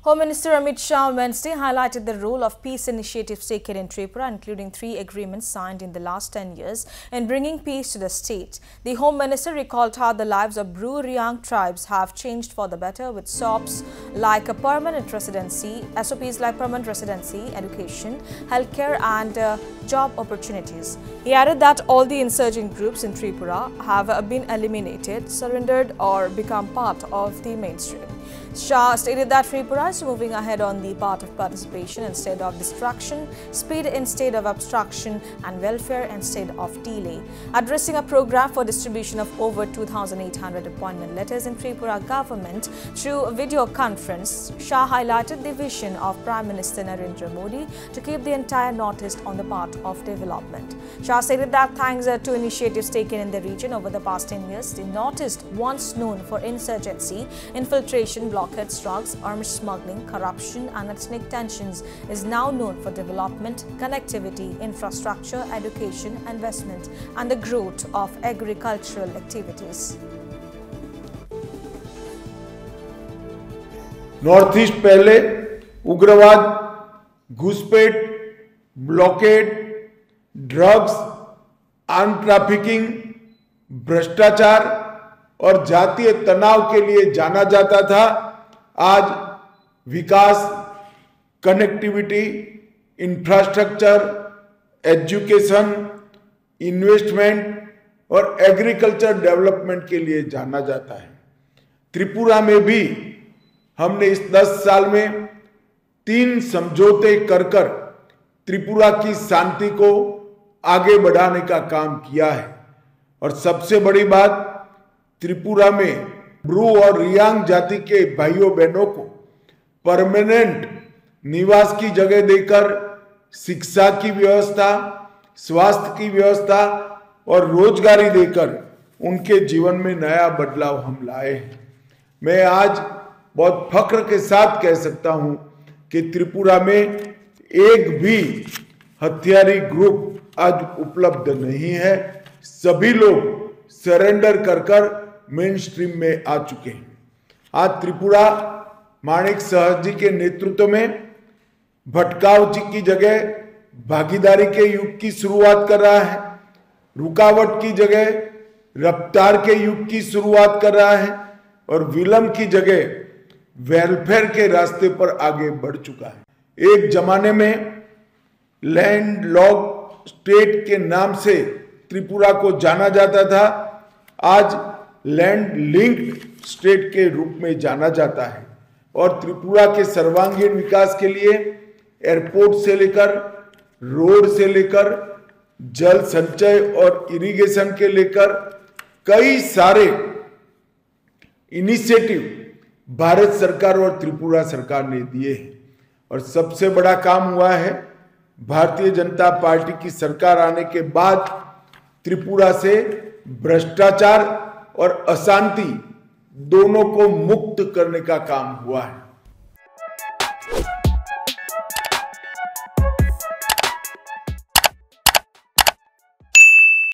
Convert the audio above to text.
Home Minister Amit Shah on Wednesday highlighted the role of peace initiatives taken in Tripura, including 3 agreements signed in the last 10 years in bringing peace to the state. The Home Minister recalled how the lives of Bru Riang tribes have changed for the better with SOPs like a permanent residency, SOPs like permanent residency, education, healthcare and job opportunities. He added that all the insurgent groups in Tripura have been eliminated, surrendered or become part of the mainstream. Shah stated that Tripura is moving ahead on the path of participation instead of distraction, speed instead of obstruction and welfare instead of delay. Addressing a program for distribution of over 2,800 appointment letters in Tripura government through a video conference, Shah highlighted the vision of Prime Minister Narendra Modi to keep the entire Northeast on the path of development. Shah stated that thanks to initiatives taken in the region over the past 10 years, the Northeast, once known for insurgency, infiltration, blockades, drugs, arms smuggling, corruption and ethnic tensions, is now known for development, connectivity, infrastructure, education, investment and the growth of agricultural activities. North east पहले उग्रवाद, घुसपैठ, blockade, drugs, arm trafficking, भ्रष्टाचार और जातीय तनाव के लिए जाना जाता था। आज विकास, कनेक्टिविटी, इंफ्रास्ट्रक्चर, एजुकेशन, इन्वेस्टमेंट और एग्रीकल्चर डेवलपमेंट के लिए जाना जाता है। त्रिपुरा में भी हमने इस 10 साल में 3 समझौते कर त्रिपुरा की शांति को आगे बढ़ाने का काम किया है। और सबसे बड़ी बात, त्रिपुरा में ब्रू और रियांग जाति के भाइयों बहनों को परमानेंट निवास की जगह देकर शिक्षा की व्यवस्था, स्वास्थ्य की व्यवस्था और रोजगारी देकर उनके जीवन में नया बदलाव हम लाए हैं। मैं आज बहुत फख्र के साथ कह सकता हूं कि त्रिपुरा में एक भी हथियारी ग्रुप आज उपलब्ध नहीं है। सभी लोग सरेंडर कर मेन स्ट्रीम में आ चुके हैं। आज त्रिपुरा माणिक साह जी के नेतृत्व में भटकाव जी की जगह भागीदारी के युग की शुरुआत कर रहा है, रुकावट की जगह रफ्तार के युग की शुरुआत कर रहा है और विलंब की जगह वेलफेयर के रास्ते पर आगे बढ़ चुका है। एक जमाने में लैंड लॉक स्टेट के नाम से त्रिपुरा को जाना जाता था, आज लैंड लिंक्ड स्टेट के रूप में जाना जाता है। और त्रिपुरा के सर्वांगीण विकास के लिए एयरपोर्ट से लेकर रोड से लेकर जल संचय और इरिगेशन के लेकर कई सारे इनिशिएटिव भारत सरकार और त्रिपुरा सरकार ने दिए हैं। और सबसे बड़ा काम हुआ है, भारतीय जनता पार्टी की सरकार आने के बाद त्रिपुरा से भ्रष्टाचार और अशांति दोनों को मुक्त करने का काम हुआ है।